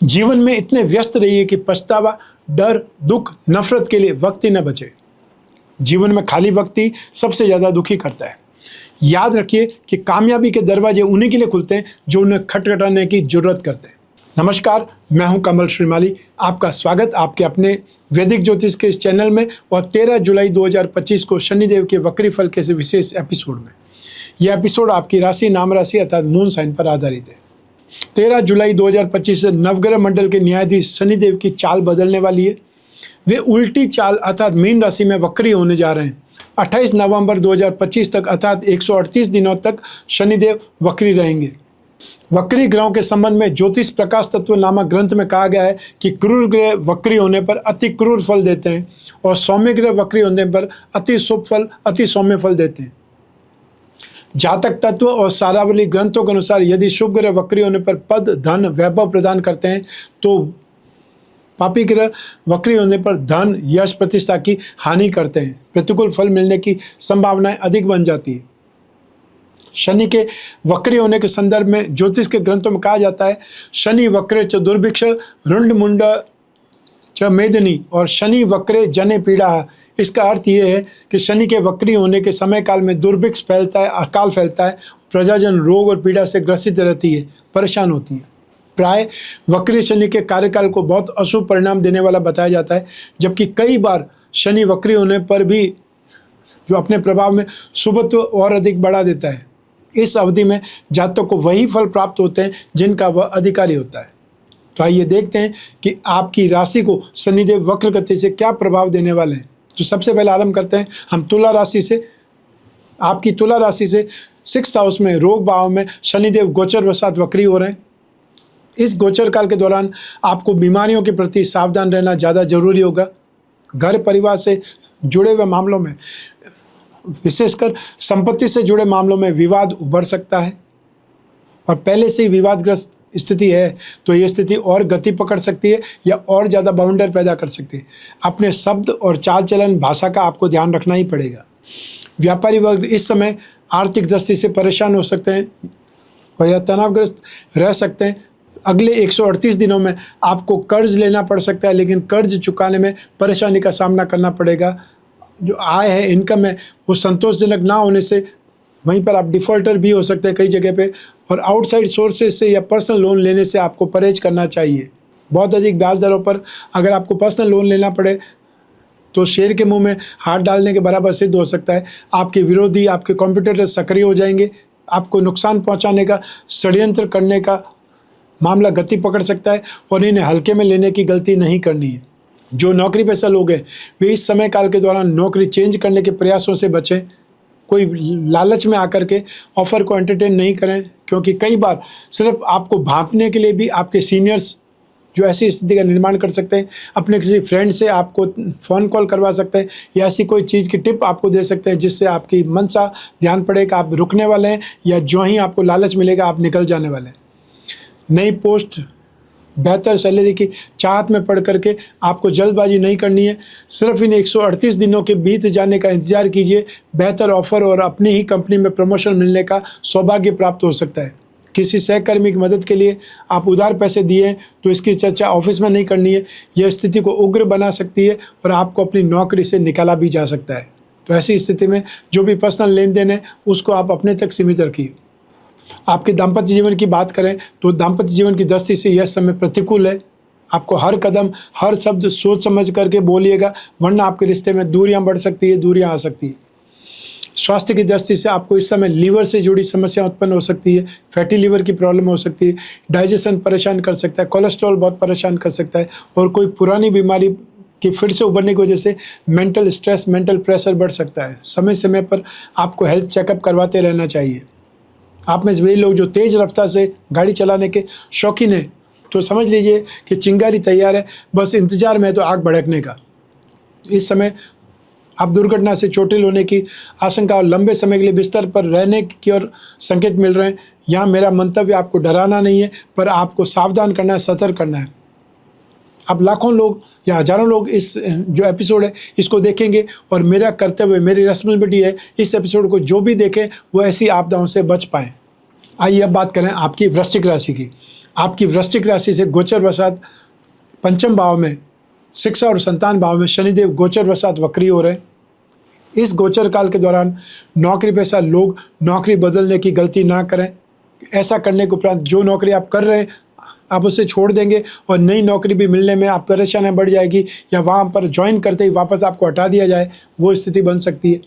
जीवन में इतने व्यस्त रहिए कि पछतावा, डर, दुख, नफरत के लिए वक्त ही न बचे। जीवन में खाली वक्त ही सबसे ज़्यादा दुखी करता है। याद रखिए कि कामयाबी के दरवाजे उन्हीं के लिए खुलते हैं जो उन्हें खटखटाने की जरूरत करते हैं। नमस्कार, मैं हूं कमल श्रीमाली। आपका स्वागत आपके अपने वैदिक ज्योतिष के इस चैनल में और 13 जुलाई 2025 को शनिदेव के वक्री फल के इस विशेष एपिसोड में। यह एपिसोड आपकी राशि, नाम राशि अर्थात मून साइन पर आधारित है। 13 जुलाई 2025 से नवग्रह मंडल के न्यायाधीश शनिदेव की चाल बदलने वाली है। वे उल्टी चाल अर्थात मीन राशि में वक्री होने जा रहे हैं। 28 नवंबर 2025 तक अर्थात 138 दिनों तक शनिदेव वक्री रहेंगे। वक्री ग्रहों के संबंध में ज्योतिष प्रकाश तत्व नामक ग्रंथ में कहा गया है कि क्रूर ग्रह वक्री होने पर अति क्रूर फल देते हैं और सौम्य ग्रह वक्री होने पर अति शुभ फल, अति सौम्य फल देते हैं। जातक तत्व और सारावली ग्रंथों के अनुसार यदि शुभ ग्रह वक्री होने पर पद, धन, वैभव प्रदान करते हैं तो पापी ग्रह वक्री होने पर धन, यश, प्रतिष्ठा की हानि करते हैं। प्रतिकूल फल मिलने की संभावनाएं अधिक बन जाती है। शनि के वक्री होने के संदर्भ में ज्योतिष के ग्रंथों में कहा जाता है, शनि वक्रे च दुर्भिक्ष रुंड मुंड च मेदिनी और शनि वक्रे जने पीड़ा। इसका अर्थ ये है कि शनि के वक्री होने के समय काल में दुर्भिक्ष फैलता है, अकाल फैलता है, प्रजाजन रोग और पीड़ा से ग्रसित रहती है, परेशान होती है। प्राय वक्री शनि के कार्यकाल को बहुत अशुभ परिणाम देने वाला बताया जाता है, जबकि कई बार शनि वक्री होने पर भी जो अपने प्रभाव में शुभत्व और अधिक बढ़ा देता है। इस अवधि में जातकों को वही फल प्राप्त होते हैं जिनका वह अधिकारी होता है। तो आइए देखते हैं कि आपकी राशि को शनिदेव वक्र गति से क्या प्रभाव देने वाले हैं। तो सबसे पहले आरंभ करते हैं हम तुला राशि से। आपकी तुला राशि से 6th हाउस में रोग भाव में शनिदेव गोचर वसात वक्री हो रहे हैं। इस गोचर काल के दौरान आपको बीमारियों के प्रति सावधान रहना ज़्यादा जरूरी होगा। घर परिवार से जुड़े हुए मामलों में, विशेषकर संपत्ति से जुड़े मामलों में विवाद उभर सकता है और पहले से ही विवादग्रस्त स्थिति है तो ये स्थिति और गति पकड़ सकती है या और ज़्यादा बाउंडर पैदा कर सकती है। अपने शब्द और चाल चलन, भाषा का आपको ध्यान रखना ही पड़ेगा। व्यापारी वर्ग इस समय आर्थिक दृष्टि से परेशान हो सकते हैं और या तनावग्रस्त रह सकते हैं। अगले 138 दिनों में आपको कर्ज लेना पड़ सकता है, लेकिन कर्ज चुकाने में परेशानी का सामना करना पड़ेगा। जो आय है, इनकम है, वो संतोषजनक ना होने से वहीं पर आप डिफ़ॉल्टर भी हो सकते हैं कई जगह पे। और आउटसाइड सोर्सेज से या पर्सनल लोन लेने से आपको परहेज करना चाहिए। बहुत अधिक ब्याज दरों पर अगर आपको पर्सनल लोन लेना पड़े तो शेर के मुंह में हाथ डालने के बराबर सिद्ध हो सकता है। आपके विरोधी, आपके कॉम्पिटिटर सक्रिय हो जाएंगे। आपको नुकसान पहुँचाने का, षड्यंत्र करने का मामला गति पकड़ सकता है और इन्हें हल्के में लेने की गलती नहीं करनी है। जो नौकरी पेशा लोग हैं वे इस समय काल के दौरान नौकरी चेंज करने के प्रयासों से बचें। कोई लालच में आकर के ऑफ़र को एंटरटेन नहीं करें, क्योंकि कई बार सिर्फ आपको भांपने के लिए भी आपके सीनियर्स जो ऐसी स्थिति का निर्माण कर सकते हैं, अपने किसी फ्रेंड से आपको फ़ोन कॉल करवा सकते हैं या ऐसी कोई चीज़ की टिप आपको दे सकते हैं जिससे आपकी मनसा ध्यान पड़ेगा, आप रुकने वाले हैं या जो ही आपको लालच मिलेगा आप निकल जाने वाले हैं। नई पोस्ट, बेहतर सैलरी की चाहत में पड़ करके आपको जल्दबाजी नहीं करनी है। सिर्फ इन 138 दिनों के बीत जाने का इंतजार कीजिए। बेहतर ऑफर और अपनी ही कंपनी में प्रमोशन मिलने का सौभाग्य प्राप्त हो सकता है। किसी सहकर्मी की मदद के लिए आप उधार पैसे दिए हैं तो इसकी चर्चा ऑफिस में नहीं करनी है। यह स्थिति को उग्र बना सकती है और आपको अपनी नौकरी से निकाला भी जा सकता है। तो ऐसी स्थिति में जो भी पर्सनल लेन देन है उसको आप अपने तक सीमित रखिए। आपके दाम्पत्य जीवन की बात करें तो दाम्पत्य जीवन की दृष्टि से यह समय प्रतिकूल है। आपको हर कदम, हर शब्द सोच समझ करके बोलिएगा, वरना आपके रिश्ते में दूरियां बढ़ सकती है, दूरियां आ सकती है। स्वास्थ्य की दृष्टि से आपको इस समय लीवर से जुड़ी समस्या उत्पन्न हो सकती है। फैटी लीवर की प्रॉब्लम हो सकती है। डाइजेशन परेशान कर सकता है। कोलेस्ट्रॉल बहुत परेशान कर सकता है और कोई पुरानी बीमारी कि फिर से उभरने की वजह से मेंटल स्ट्रेस, मेंटल प्रेशर बढ़ सकता है। समय समय पर आपको हेल्थ चेकअप करवाते रहना चाहिए। आप में से वे लोग जो तेज़ रफ्तार से गाड़ी चलाने के शौकीन हैं तो समझ लीजिए कि चिंगारी तैयार है, बस इंतजार में है तो आग भड़कने का। इस समय आप दुर्घटना से चोटिल होने की आशंका और लंबे समय के लिए बिस्तर पर रहने की ओर संकेत मिल रहे हैं। यहाँ मेरा मंतव्य आपको डराना नहीं है, पर आपको सावधान करना है, सतर्क करना है। अब लाखों लोग या हजारों लोग इस जो एपिसोड है इसको देखेंगे और मेरा कर्तव्य, मेरी रिस्पॉन्सिबिलिटी है इस एपिसोड को जो भी देखें वो ऐसी आपदाओं से बच पाएँ। आइए अब बात करें आपकी वृश्चिक राशि की। आपकी वृश्चिक राशि से गोचर वसात पंचम भाव में, शिक्षा और संतान भाव में शनिदेव गोचर वसात वक्री हो रहे हैं। इस गोचर काल के दौरान नौकरी पेशा लोग नौकरी बदलने की गलती ना करें। ऐसा करने के उपरांत जो नौकरी आप कर रहे हैं आप उसे छोड़ देंगे और नई नौकरी भी मिलने में आप परेशानियां बढ़ जाएगी, या वहाँ पर ज्वाइन करते ही वापस आपको हटा दिया जाए, वो स्थिति बन सकती है।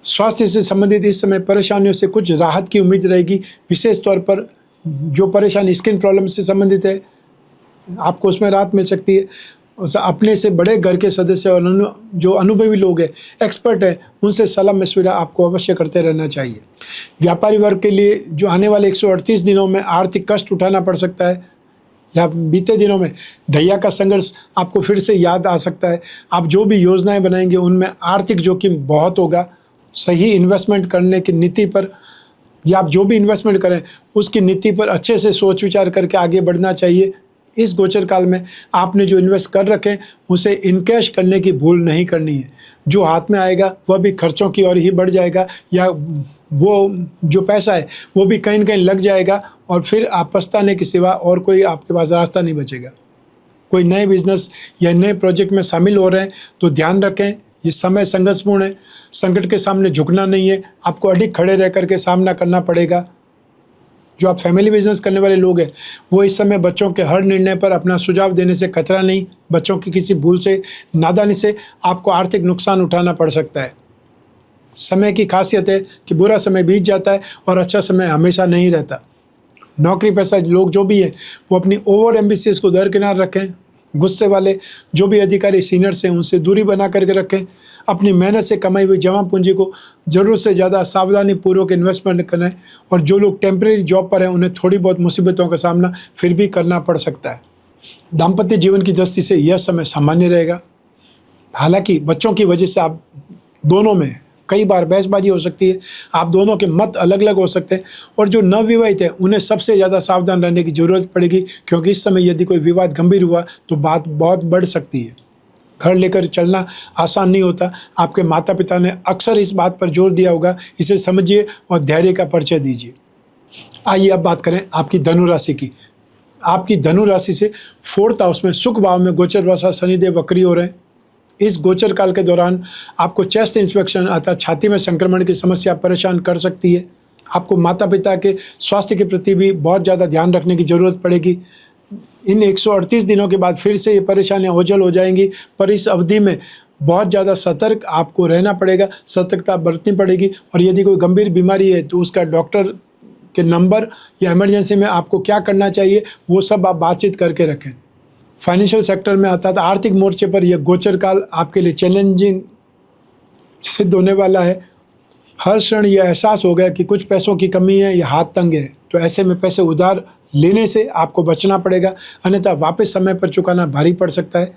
स्वास्थ्य से संबंधित इस समय परेशानियों से कुछ राहत की उम्मीद रहेगी। विशेष तौर पर जो परेशानी स्किन प्रॉब्लम से संबंधित है आपको उसमें राहत मिल सकती है। अपने से बड़े घर के सदस्य और जो अनुभवी लोग हैं, एक्सपर्ट हैं, उनसे सलाह मशविरा आपको अवश्य करते रहना चाहिए। व्यापारी वर्ग के लिए जो आने वाले 138 दिनों में आर्थिक कष्ट उठाना पड़ सकता है, या बीते दिनों में ढैया का संघर्ष आपको फिर से याद आ सकता है। आप जो भी योजनाएं बनाएंगे उनमें आर्थिक जोखिम बहुत होगा। सही इन्वेस्टमेंट करने की नीति पर, या आप जो भी इन्वेस्टमेंट करें उसकी नीति पर अच्छे से सोच विचार करके आगे बढ़ना चाहिए। इस गोचर काल में आपने जो इन्वेस्ट कर रखें उसे इनकैश करने की भूल नहीं करनी है। जो हाथ में आएगा वह भी खर्चों की ओर ही बढ़ जाएगा, या वो जो पैसा है वो भी कहीं न कहीं लग जाएगा और फिर आप पछताने के सिवा और कोई आपके पास रास्ता नहीं बचेगा। कोई नए बिजनेस या नए प्रोजेक्ट में शामिल हो रहे हैं तो ध्यान रखें, ये समय संघर्षपूर्ण है। संकट के सामने झुकना नहीं है, आपको अडिग खड़े रह करके सामना करना पड़ेगा। जो आप फैमिली बिजनेस करने वाले लोग हैं वो इस समय बच्चों के हर निर्णय पर अपना सुझाव देने से खतरा नहीं। बच्चों की किसी भूल से, नादानी से आपको आर्थिक नुकसान उठाना पड़ सकता है। समय की खासियत है कि बुरा समय बीत जाता है और अच्छा समय हमेशा नहीं रहता। नौकरी पेशा लोग जो भी हैं वो अपनी ओवर एम्बिशियस को दरकिनार रखें। गुस्से वाले जो भी अधिकारी सीनियर्स हैं उनसे दूरी बना करके रखें। अपनी मेहनत से कमाई हुई जमा पूंजी को ज़रूरत से ज़्यादा सावधानी पूर्वक इन्वेस्टमेंट करें। और जो लोग टेम्परेरी जॉब पर हैं उन्हें थोड़ी बहुत मुसीबतों का सामना फिर भी करना पड़ सकता है। दाम्पत्य जीवन की दृष्टि से यह समय सामान्य रहेगा। हालांकि बच्चों की वजह से आप दोनों में कई बार बहसबाजी हो सकती है, आप दोनों के मत अलग अलग हो सकते हैं। और जो नवविवाहित है उन्हें सबसे ज़्यादा सावधान रहने की ज़रूरत पड़ेगी, क्योंकि इस समय यदि कोई विवाद गंभीर हुआ तो बात बहुत बढ़ सकती है। घर लेकर चलना आसान नहीं होता। आपके माता पिता ने अक्सर इस बात पर जोर दिया होगा, इसे समझिए और धैर्य का परिचय दीजिए। आइए अब बात करें आपकी धनु राशि की। आपकी धनु राशि से 4th हाउस में सुख भाव में गोचर वसा शनिदेव वक्री हो रहे हैं। इस गोचर काल के दौरान आपको चेस्ट इन्फेक्शन अर्थात छाती में संक्रमण की समस्या परेशान कर सकती है। आपको माता पिता के स्वास्थ्य के प्रति भी बहुत ज़्यादा ध्यान रखने की ज़रूरत पड़ेगी। इन 138 दिनों के बाद फिर से ये परेशानियां ओझल हो जाएंगी, पर इस अवधि में बहुत ज़्यादा सतर्क आपको रहना पड़ेगा, सतर्कता बरतनी पड़ेगी। और यदि कोई गंभीर बीमारी है तो उसका डॉक्टर के नंबर या इमरजेंसी में आपको क्या करना चाहिए वो सब आप बातचीत करके रखें। फाइनेंशियल सेक्टर में अर्थात आर्थिक मोर्चे पर यह गोचर काल आपके लिए चैलेंजिंग सिद्ध होने वाला है। हर क्षण यह एहसास होगा कि कुछ पैसों की कमी है या हाथ तंग है, तो ऐसे में पैसे उधार लेने से आपको बचना पड़ेगा, अन्यथा वापस समय पर चुकाना भारी पड़ सकता है।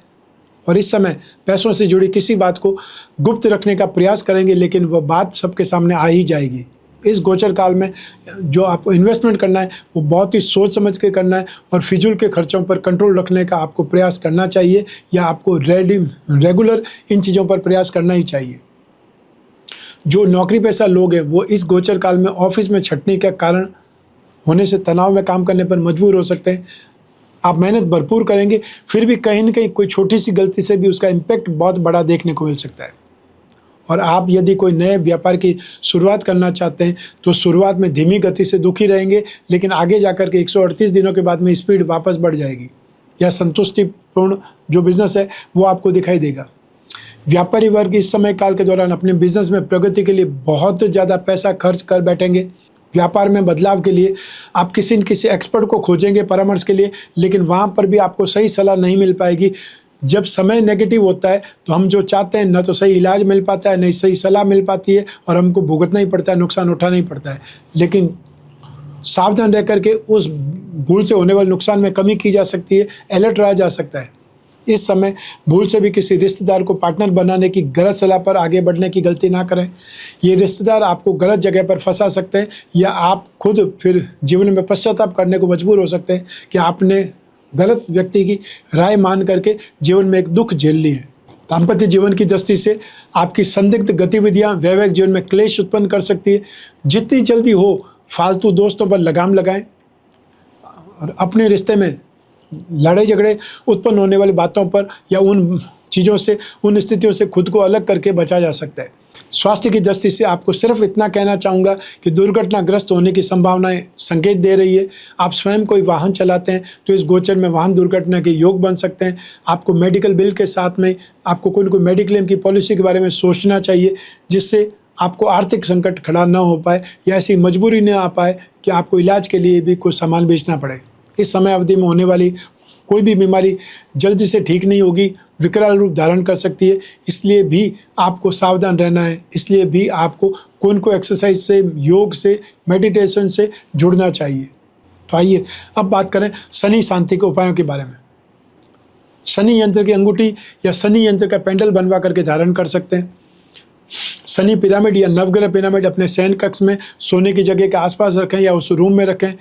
और इस समय पैसों से जुड़ी किसी बात को गुप्त रखने का प्रयास करेंगे, लेकिन वह बात सबके सामने आ ही जाएगी। इस गोचर काल में जो आपको इन्वेस्टमेंट करना है वो बहुत ही सोच समझ के करना है और फिजूल के खर्चों पर कंट्रोल रखने का आपको प्रयास करना चाहिए, या आपको रेगुलर इन चीज़ों पर प्रयास करना ही चाहिए। जो नौकरी पेशा लोग हैं वो इस गोचर काल में ऑफिस में छंटनी का कारण होने से तनाव में काम करने पर मजबूर हो सकते हैं। आप मेहनत भरपूर करेंगे, फिर भी कहीं न कहीं कोई छोटी सी गलती से भी उसका इम्पैक्ट बहुत बड़ा देखने को मिल सकता है। और आप यदि कोई नए व्यापार की शुरुआत करना चाहते हैं तो शुरुआत में धीमी गति से दुखी रहेंगे, लेकिन आगे जाकर के 138 दिनों के बाद में स्पीड वापस बढ़ जाएगी, या संतुष्टिपूर्ण जो बिज़नेस है वो आपको दिखाई देगा। व्यापारी वर्ग इस समय काल के दौरान अपने बिजनेस में प्रगति के लिए बहुत ज़्यादा पैसा खर्च कर बैठेंगे। व्यापार में बदलाव के लिए आप किसी न किसी एक्सपर्ट को खोजेंगे परामर्श के लिए, लेकिन वहाँ पर भी आपको सही सलाह नहीं मिल पाएगी। जब समय नेगेटिव होता है तो हम जो चाहते हैं न तो सही इलाज मिल पाता है, न सही सलाह मिल पाती है, और हमको भुगतना ही पड़ता है, नुकसान उठाना ही पड़ता है। लेकिन सावधान रह करके उस भूल से होने वाले नुकसान में कमी की जा सकती है, अलर्ट रहा जा सकता है। इस समय भूल से भी किसी रिश्तेदार को पार्टनर बनाने की गलत सलाह पर आगे बढ़ने की गलती ना करें। ये रिश्तेदार आपको गलत जगह पर फंसा सकते हैं, या आप खुद फिर जीवन में पश्चाताप करने को मजबूर हो सकते हैं कि आपने गलत व्यक्ति की राय मान करके जीवन में एक दुख झेल ली है। दाम्पत्य जीवन की दृष्टि से आपकी संदिग्ध गतिविधियां वैवाहिक जीवन में क्लेश उत्पन्न कर सकती है। जितनी जल्दी हो फालतू दोस्तों पर लगाम लगाएं। और अपने रिश्ते में लड़ाई झगड़े उत्पन्न होने वाली बातों पर या उन चीज़ों से, उन स्थितियों से खुद को अलग करके बचा जा सकता है। स्वास्थ्य की दृष्टि से आपको सिर्फ इतना कहना चाहूँगा कि दुर्घटनाग्रस्त होने की संभावनाएं संकेत दे रही है। आप स्वयं कोई वाहन चलाते हैं तो इस गोचर में वाहन दुर्घटना के योग बन सकते हैं। आपको मेडिकल बिल के साथ में आपको कोई न कोई मेडिक्लेम की पॉलिसी के बारे में सोचना चाहिए, जिससे आपको आर्थिक संकट खड़ा ना हो पाए या ऐसी मजबूरी न आ पाए कि आपको इलाज के लिए भी कुछ सामान बेचना पड़े। इस समय अवधि में होने वाली कोई भी बीमारी जल्दी से ठीक नहीं होगी, विकराल रूप धारण कर सकती है। इसलिए भी आपको सावधान रहना है। इसलिए भी आपको कोई न कोई एक्सरसाइज से, योग से, मेडिटेशन से जुड़ना चाहिए। तो आइए अब बात करें शनि शांति के उपायों के बारे में। शनि यंत्र की अंगूठी या शनि यंत्र का पेंडल बनवा करके धारण कर सकते हैं। शनि पिरामिड या नवग्रह पिरामिड अपने शयन कक्ष में सोने की जगह के आसपास रखें या उस रूम में रखें,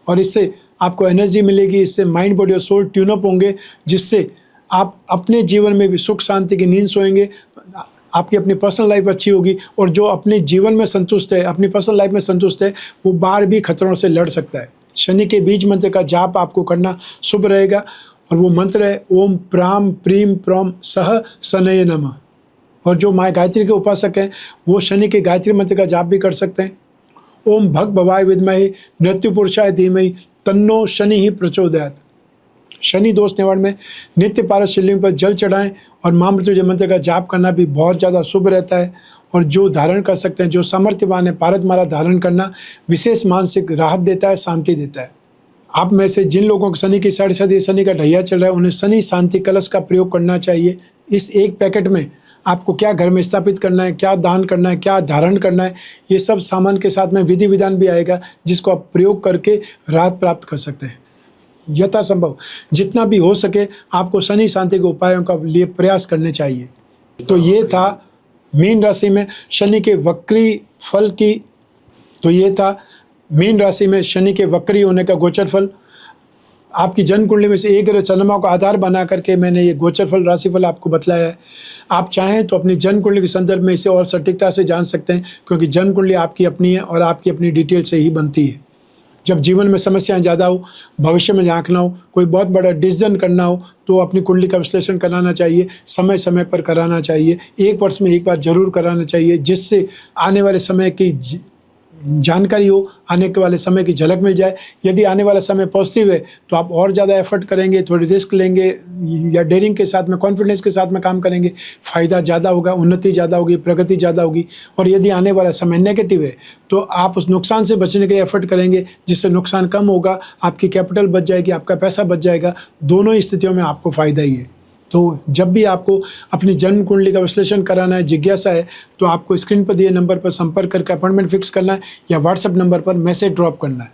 और इससे आपको एनर्जी मिलेगी। इससे माइंड, बॉडी और सोल ट्यून अप होंगे, जिससे आप अपने जीवन में भी सुख शांति की नींद सोएंगे। आपकी अपनी पर्सनल लाइफ अच्छी होगी, और जो अपने जीवन में संतुष्ट है, अपनी पर्सनल लाइफ में संतुष्ट है, वो बाहर भी खतरों से लड़ सकता है। शनि के बीज मंत्र का जाप आपको करना शुभ रहेगा, और वो मंत्र है ओम प्राम प्रीम प्रॉम सह शनये नमः। और जो माँ गायत्री के उपासक हैं वो शनि के गायत्री मंत्र का जाप भी कर सकते हैं। ओम भग भवाय विद्महे मृत्यु पुरुषाय धीमहि तन्नो शनि ही प्रचोदयात्। शनि दोष निवारण में नित्य पारस शिवलिंग पर जल चढ़ाएं, और माँ मृत्युंजय मंत्र का जाप करना भी बहुत ज़्यादा शुभ रहता है। और जो धारण कर सकते हैं, जो सामर्थ्यवान है, पारद माला धारण करना विशेष मानसिक राहत देता है, शांति देता है। आप में से जिन लोगों को शनि की 6.5 शनि का ढैया चल रहा है, उन्हें शनि शांति कलश का प्रयोग करना चाहिए। इस एक पैकेट में आपको क्या घर में स्थापित करना है, क्या दान करना है, क्या धारण करना है, ये सब सामान के साथ में विधि विधान भी आएगा, जिसको आप प्रयोग करके राहत प्राप्त कर सकते हैं। यथासंभव जितना भी हो सके आपको शनि शांति के उपायों का लिए प्रयास करने चाहिए। तो ये था मीन राशि में शनि के वक्री फल की, तो ये था मीन राशि में शनि के वक्री होने का गोचर फल। आपकी जन्म कुंडली में से एक ग्रह चंद्रमा को आधार बना करके मैंने ये गोचर फल, राशिफल आपको बतलाया है। आप चाहें तो अपनी जन्म कुंडली के संदर्भ में इसे और सटीकता से जान सकते हैं, क्योंकि जन्म कुंडली आपकी अपनी है और आपकी अपनी डिटेल से ही बनती है। जब जीवन में समस्याएं ज़्यादा हो, भविष्य में झांकना हो, कोई बहुत बड़ा डिसीजन करना हो, तो अपनी कुंडली का विश्लेषण कराना चाहिए, समय समय पर कराना चाहिए, 1 वर्ष में 1 बार जरूर कराना चाहिए, जिससे आने वाले समय की जानकारी हो, आने के वाले समय की झलक मिल जाए। यदि आने वाला समय पॉजिटिव है तो आप और ज़्यादा एफर्ट करेंगे, थोड़ी रिस्क लेंगे या डेयरिंग के साथ में, कॉन्फिडेंस के साथ में काम करेंगे, फ़ायदा ज़्यादा होगा, उन्नति ज़्यादा होगी, प्रगति ज़्यादा होगी। और यदि आने वाला समय नेगेटिव है तो आप उस नुकसान से बचने के लिए एफर्ट करेंगे, जिससे नुकसान कम होगा, आपकी कैपिटल बच जाएगी, आपका पैसा बच जाएगा। दोनों ही स्थितियों में आपको फ़ायदा ही है। तो जब भी आपको अपनी जन्म कुंडली का विश्लेषण कराना है, जिज्ञासा है, तो आपको स्क्रीन पर दिए नंबर पर संपर्क करके अपॉइंटमेंट फिक्स करना है या व्हाट्सएप नंबर पर मैसेज ड्रॉप करना है।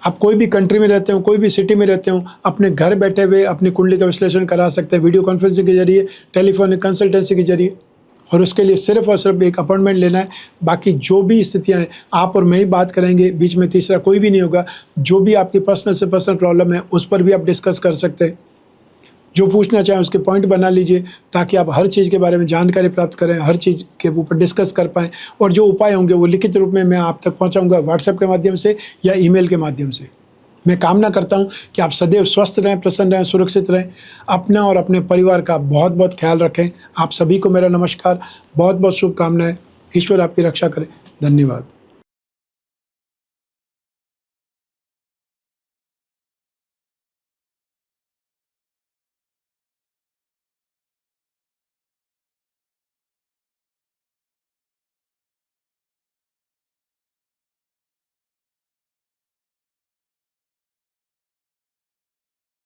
आप कोई भी कंट्री में रहते हो, कोई भी सिटी में रहते हो, अपने घर बैठे हुए अपनी कुंडली का विश्लेषण करा सकते हैं, वीडियो कॉन्फ्रेंसिंग के जरिए, टेलीफोनिक कंसल्टेंसी के जरिए। और उसके लिए सिर्फ और सिर्फ एक अपॉइंटमेंट लेना है। बाकी जो भी स्थितियाँ हैं आप और मैं ही बात करेंगे, बीच में तीसरा कोई भी नहीं होगा। जो भी आपकी पर्सनल से पर्सनल प्रॉब्लम है उस पर भी आप डिस्कस कर सकते हैं। जो पूछना चाहें उसके पॉइंट बना लीजिए, ताकि आप हर चीज़ के बारे में जानकारी प्राप्त करें, हर चीज़ के ऊपर डिस्कस कर पाएँ। और जो उपाय होंगे वो लिखित रूप में मैं आप तक पहुंचाऊंगा, व्हाट्सएप के माध्यम से या ईमेल के माध्यम से। मैं कामना करता हूं कि आप सदैव स्वस्थ रहें, प्रसन्न रहें, सुरक्षित रहें। अपना और अपने परिवार का बहुत बहुत ख्याल रखें। आप सभी को मेरा नमस्कार, बहुत बहुत शुभकामनाएं। ईश्वर आपकी रक्षा करे। धन्यवाद।